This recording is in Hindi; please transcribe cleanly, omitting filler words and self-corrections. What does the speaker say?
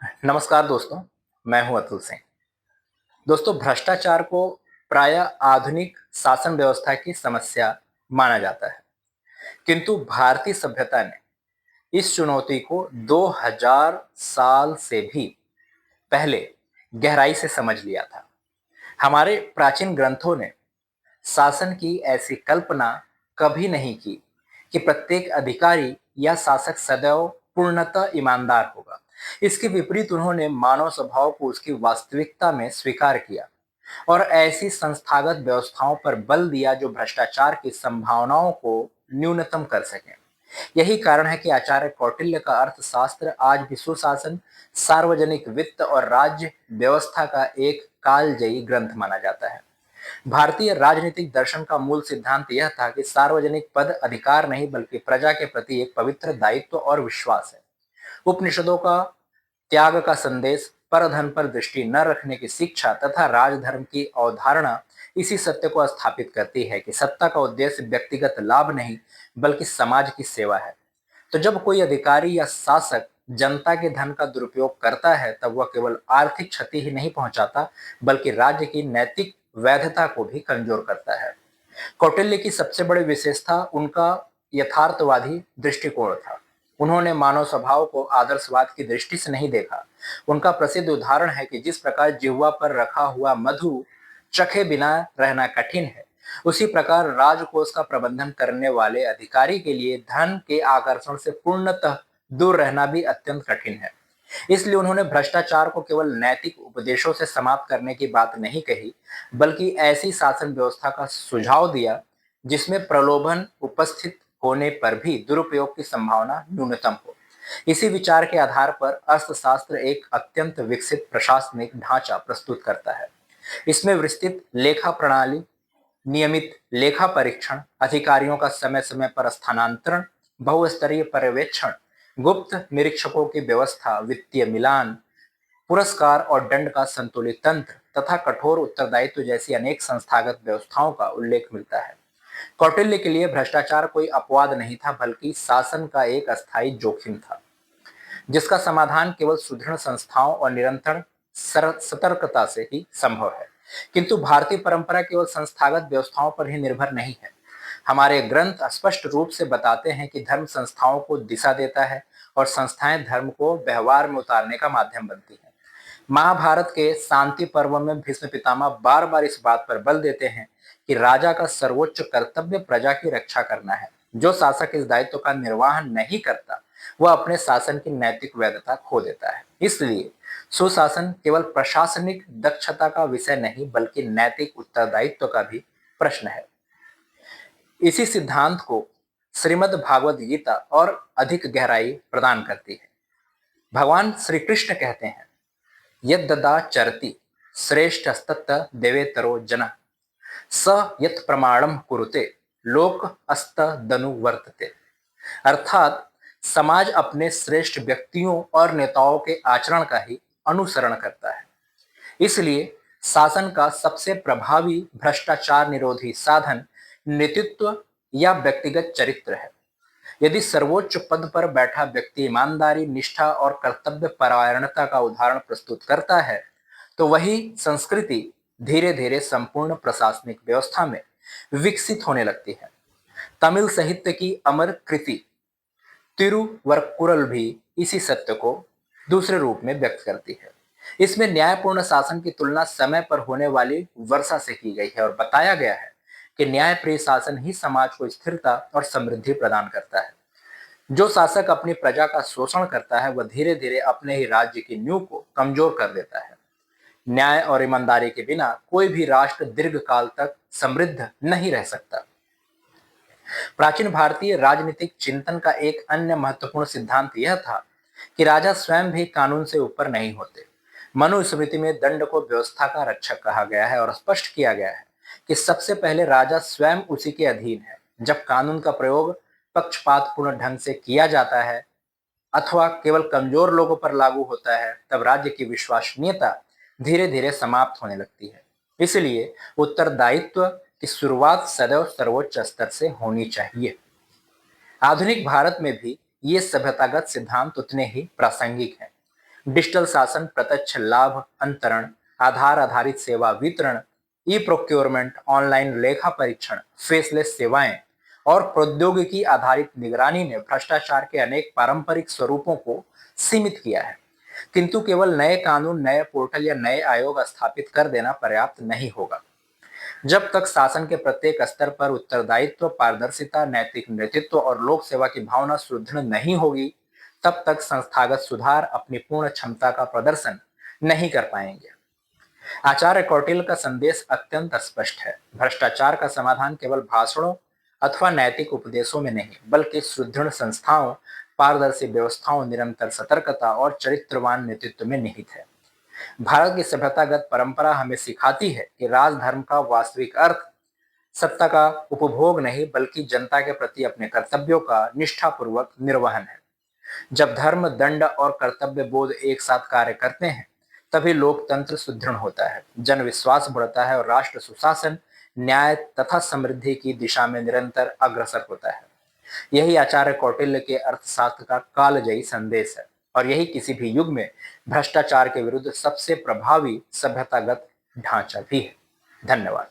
नमस्कार दोस्तों, मैं हूं अतुल सिंह। दोस्तों, भ्रष्टाचार को प्रायः आधुनिक शासन व्यवस्था की समस्या माना जाता है, किंतु भारतीय सभ्यता ने इस चुनौती को 2000 साल से भी पहले गहराई से समझ लिया था। हमारे प्राचीन ग्रंथों ने शासन की ऐसी कल्पना कभी नहीं की कि प्रत्येक अधिकारी या शासक सदैव पूर्णतः ईमानदार होगा। इसके विपरीत उन्होंने मानव स्वभाव को उसकी वास्तविकता में स्वीकार किया और ऐसी संस्थागत व्यवस्थाओं पर बल दिया जो भ्रष्टाचार की संभावनाओं को न्यूनतम कर सकें। यही कारण है कि आचार्य कौटिल्य का अर्थशास्त्र आज भी सुशासन, सार्वजनिक वित्त और राज्य व्यवस्था का एक कालजयी ग्रंथ माना जाता है। भारतीय राजनीतिक दर्शन का मूल सिद्धांत यह था कि सार्वजनिक पद अधिकार नहीं बल्कि प्रजा के प्रति एक पवित्र दायित्व और विश्वास है। उपनिषदों का त्याग का संदेश, परधन पर दृष्टि न रखने की शिक्षा तथा राजधर्म की अवधारणा इसी सत्य को स्थापित करती है कि सत्ता का उद्देश्य व्यक्तिगत लाभ नहीं बल्कि समाज की सेवा है। तो जब कोई अधिकारी या शासक जनता के धन का दुरुपयोग करता है, तब वह केवल आर्थिक क्षति ही नहीं पहुंचाता बल्कि राज्य की नैतिक वैधता को भी कमजोर करता है। कौटिल्य की सबसे बड़ी विशेषता उनका यथार्थवादी दृष्टिकोण था। उन्होंने मानव स्वभाव को आदर्शवाद की दृष्टि से नहीं देखा। उनका प्रसिद्ध उदाहरण है कि जिस प्रकार जिह्वा पर रखा हुआ मधु चखे बिना रहना कठिन है, उसी प्रकार राजकोष का प्रबंधन करने वाले अधिकारी के लिए धन के आकर्षण से पूर्णतः दूर रहना भी अत्यंत कठिन है। इसलिए उन्होंने भ्रष्टाचार को केवल नैतिक उपदेशों से समाप्त करने की बात नहीं कही, बल्कि ऐसी शासन व्यवस्था का सुझाव दिया जिसमें प्रलोभन उपस्थित होने पर भी दुरुपयोग की संभावना न्यूनतम हो। इसी विचार के आधार पर अर्थशास्त्र एक अत्यंत विकसित प्रशासनिक ढांचा प्रस्तुत करता है। इसमें विस्तृत लेखा प्रणाली, नियमित लेखा परीक्षण, अधिकारियों का समय समय पर स्थानांतरण, बहुस्तरीय पर्यवेक्षण, गुप्त निरीक्षकों की व्यवस्था, वित्तीय मिलान, पुरस्कार और दंड का संतुलित तंत्र तथा कठोर उत्तरदायित्व जैसी अनेक संस्थागत व्यवस्थाओं का उल्लेख मिलता है। कौटिल्य के लिए भ्रष्टाचार कोई अपवाद नहीं था बल्कि शासन का एक अस्थायी जोखिम था, जिसका समाधान केवल सुदृढ़ संस्थाओं और निरंतर सतर्कता से ही संभव है। किंतु भारतीय परंपरा केवल संस्थागत व्यवस्थाओं पर ही निर्भर नहीं है। हमारे ग्रंथ स्पष्ट रूप से बताते हैं कि धर्म संस्थाओं को दिशा देता है और संस्थाएं धर्म को व्यवहार में उतारने का माध्यम बनती हैं। महाभारत के शांति पर्व में भीष्म पितामह बार बार इस बात पर बल देते हैं कि राजा का सर्वोच्च कर्तव्य प्रजा की रक्षा करना है। जो शासक इस दायित्व का निर्वाह नहीं करता, वह अपने शासन की नैतिक वैधता खो देता है। इसलिए सुशासन केवल प्रशासनिक दक्षता का विषय नहीं बल्कि नैतिक उत्तरदायित्व का भी प्रश्न है। इसी सिद्धांत को श्रीमद् भागवत गीता और अधिक गहराई प्रदान करती है। भगवान श्री कृष्ण कहते हैं, यद्ददा चरति श्रेष्ठस्तत् देवेतरो जन स यत् प्रमाणम कुरुते लोक अस्तदनुवर्तते। अर्थात समाज अपने श्रेष्ठ व्यक्तियों और नेताओं के आचरण का ही अनुसरण करता है। इसलिए शासन का सबसे प्रभावी भ्रष्टाचार निरोधी साधन नेतृत्व या व्यक्तिगत चरित्र है। यदि सर्वोच्च पद पर बैठा व्यक्ति ईमानदारी, निष्ठा और कर्तव्य परायणता का उदाहरण प्रस्तुत करता है, तो वही संस्कृति धीरे धीरे संपूर्ण प्रशासनिक व्यवस्था में विकसित होने लगती है। तमिल साहित्य की अमर कृति तिरुवरकुरल भी इसी सत्य को दूसरे रूप में व्यक्त करती है। इसमें न्यायपूर्ण शासन की तुलना समय पर होने वाली वर्षा से की गई है और बताया गया है कि न्यायप्रिय शासन ही समाज को स्थिरता और समृद्धि प्रदान करता है। जो शासक अपनी प्रजा का शोषण करता है, वह धीरे धीरे अपने ही राज्य की नींव को कमजोर कर देता है। न्याय और ईमानदारी के बिना कोई भी राष्ट्र दीर्घकाल तक समृद्ध नहीं रह सकता। प्राचीन भारतीय राजनीतिक चिंतन का एक अन्य महत्वपूर्ण सिद्धांत यह था कि राजा स्वयं भी कानून से ऊपर नहीं होते। मनुस्मृति में दंड को व्यवस्था का रक्षक कहा गया है और स्पष्ट किया गया है कि सबसे पहले राजा स्वयं उसी के अधीन है। जब कानून का प्रयोग पक्षपातपूर्ण ढंग से किया जाता है अथवा केवल कमजोर लोगों पर लागू होता है, तब राज्य की विश्वसनीयता धीरे धीरे समाप्त होने लगती है। इसलिए उत्तरदायित्व की शुरुआत सदैव सर्वोच्च स्तर से होनी चाहिए। आधुनिक भारत में भी ये सभ्यतागत सिद्धांत उतने ही प्रासंगिक हैं। डिजिटल शासन, प्रत्यक्ष लाभ अंतरण, आधार आधारित सेवा वितरण, ई प्रोक्योरमेंट, ऑनलाइन लेखा परीक्षण, फेसलेस सेवाएं और प्रौद्योगिकी आधारित निगरानी ने भ्रष्टाचार के अनेक पारंपरिक स्वरूपों को सीमित किया है। किंतु केवल नए कानून, नए पोर्टल या नए आयोग स्थापित कर देना पर्याप्त नहीं होगा। जब तक शासन के प्रत्येक स्तर पर उत्तरदायित्व, पारदर्शिता, नैतिक नेतृत्व और लोक सेवा की भावना सुदृढ़ नहीं होगी, तब तक संस्थागत सुधार अपनी पूर्ण क्षमता का प्रदर्शन नहीं कर पाएंगे। आचार्य कौटिल्य का संदेश अत्यंत स्पष्ट है। भ्रष्टाचार का समाधान केवल भाषणों अथवा नैतिक उपदेशों में नहीं, बल्कि सुदृढ़ संस्थाओं, पारदर्शी व्यवस्थाओं, निरंतर सतर्कता और चरित्रवान नेतृत्व में निहित है। भारत की सभ्यतागत परंपरा हमें सिखाती है कि राजधर्म का वास्तविक अर्थ सत्ता का उपभोग नहीं, बल्कि जनता के प्रति अपने कर्तव्यों का निष्ठापूर्वक निर्वहन है। जब धर्म, दंड और कर्तव्य बोध एक साथ कार्य करते हैं, तभी लोकतंत्र सुदृढ़ होता है, जन विश्वास बढ़ता है और राष्ट्र सुशासन, न्याय तथा समृद्धि की दिशा में निरंतर अग्रसर होता है। यही आचार्य कौटिल्य के अर्थशास्त्र का कालजयी संदेश है और यही किसी भी युग में भ्रष्टाचार के विरुद्ध सबसे प्रभावी सभ्यतागत ढांचा भी है। धन्यवाद।